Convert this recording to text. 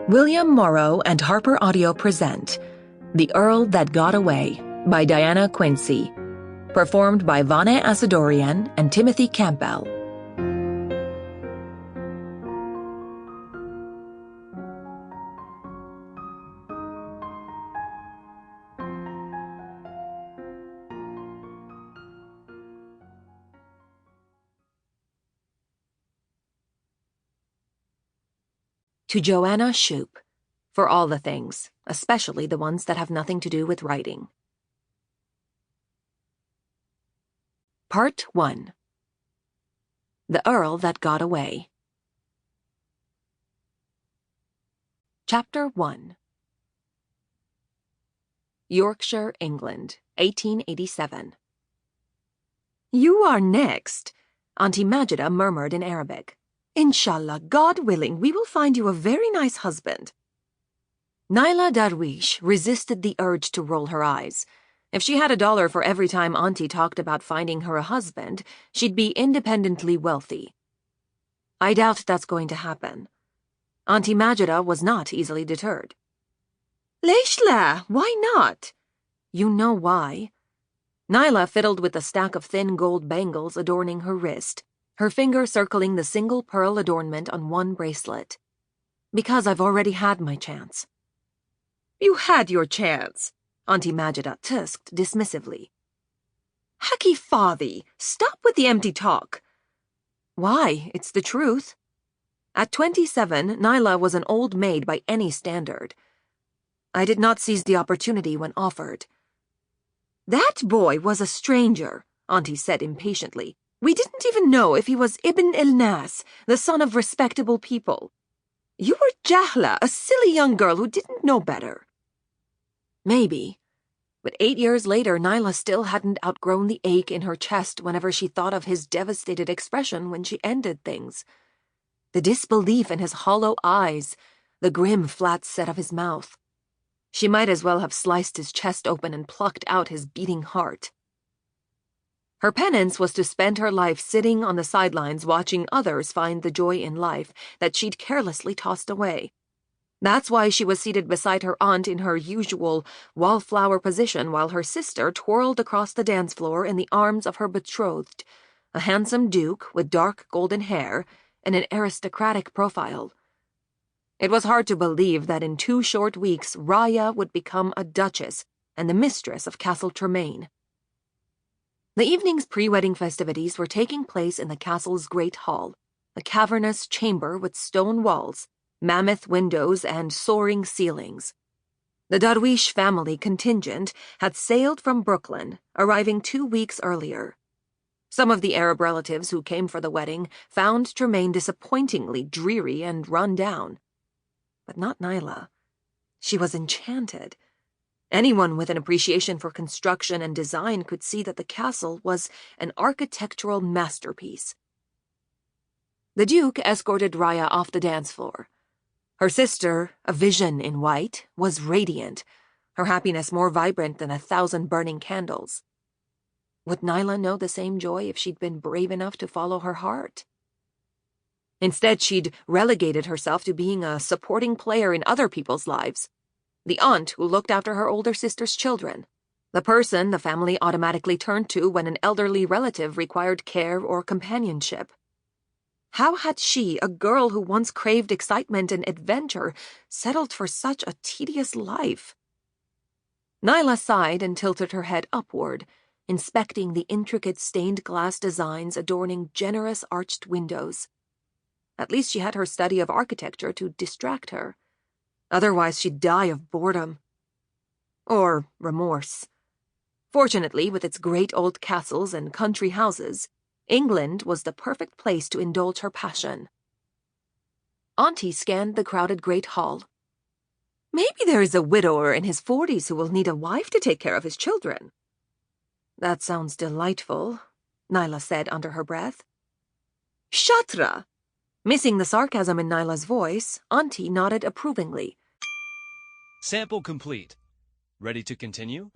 William Morrow and HarperAudio present The Earl That Got Away by Diana Quincy, performed by Vaneh Assadourian and Timothy Campbell. To Joanna Shoup, for all the things, especially the ones that have nothing to do with writing. Part 1. The Earl That Got Away. Chapter 1. Yorkshire, England, 1887. "You are next," Auntie Majida murmured in Arabic. "Inshallah, God willing, we will find you a very nice husband." Naila Darwish resisted the urge to roll her eyes. If she had $1 for every time Auntie talked about finding her a husband, she'd be independently wealthy. I doubt that's going to happen. Auntie Majida was not easily deterred. "Leish la, why not?" "You know why." Naila fiddled with the stack of thin gold bangles adorning her wrist, her finger circling the single pearl adornment on one bracelet. "Because I've already had my chance." "You had your chance," Auntie Majida tusked dismissively. "Hacky Fathy, stop with the empty talk." "Why? It's the truth." At 27, Naila was an old maid by any standard. I did not seize the opportunity when offered. "That boy was a stranger," Auntie said impatiently. "We didn't even know if he was Ibn el-Nas, the son of respectable people. You were Jahla, a silly young girl who didn't know better." Maybe. But 8 years later, Naila still hadn't outgrown the ache in her chest whenever she thought of his devastated expression when she ended things. The disbelief in his hollow eyes, the grim flat set of his mouth. She might as well have sliced his chest open and plucked out his beating heart. Her penance was to spend her life sitting on the sidelines watching others find the joy in life that she'd carelessly tossed away. That's why she was seated beside her aunt in her usual wallflower position while her sister twirled across the dance floor in the arms of her betrothed, a handsome duke with dark golden hair and an aristocratic profile. It was hard to believe that in 2 short weeks Raya would become a duchess and the mistress of Castle Tremaine. The evening's pre-wedding festivities were taking place in the castle's great hall, a cavernous chamber with stone walls, mammoth windows, and soaring ceilings. The Darwish family contingent had sailed from Brooklyn, arriving 2 weeks earlier. Some of the Arab relatives who came for the wedding found Tremaine disappointingly dreary and run down. But not Naila. She was enchanted. Anyone with an appreciation for construction and design could see that the castle was an architectural masterpiece. The Duke escorted Raya off the dance floor. Her sister, a vision in white, was radiant, her happiness more vibrant than 1,000 burning candles. Would Naila know the same joy if she'd been brave enough to follow her heart? Instead, she'd relegated herself to being a supporting player in other people's lives. The aunt who looked after her older sister's children, the person the family automatically turned to when an elderly relative required care or companionship. How had she, a girl who once craved excitement and adventure, settled for such a tedious life? Naila sighed and tilted her head upward, inspecting the intricate stained glass designs adorning generous arched windows. At least she had her study of architecture to distract her. Otherwise, she'd die of boredom. Or remorse. Fortunately, with its great old castles and country houses, England was the perfect place to indulge her passion. Auntie scanned the crowded great hall. "Maybe there is a widower in his 40s who will need a wife to take care of his children." "That sounds delightful," Naila said under her breath. "Shatra!" Missing the sarcasm in Naila's voice, Auntie nodded approvingly. Sample complete. Ready to continue?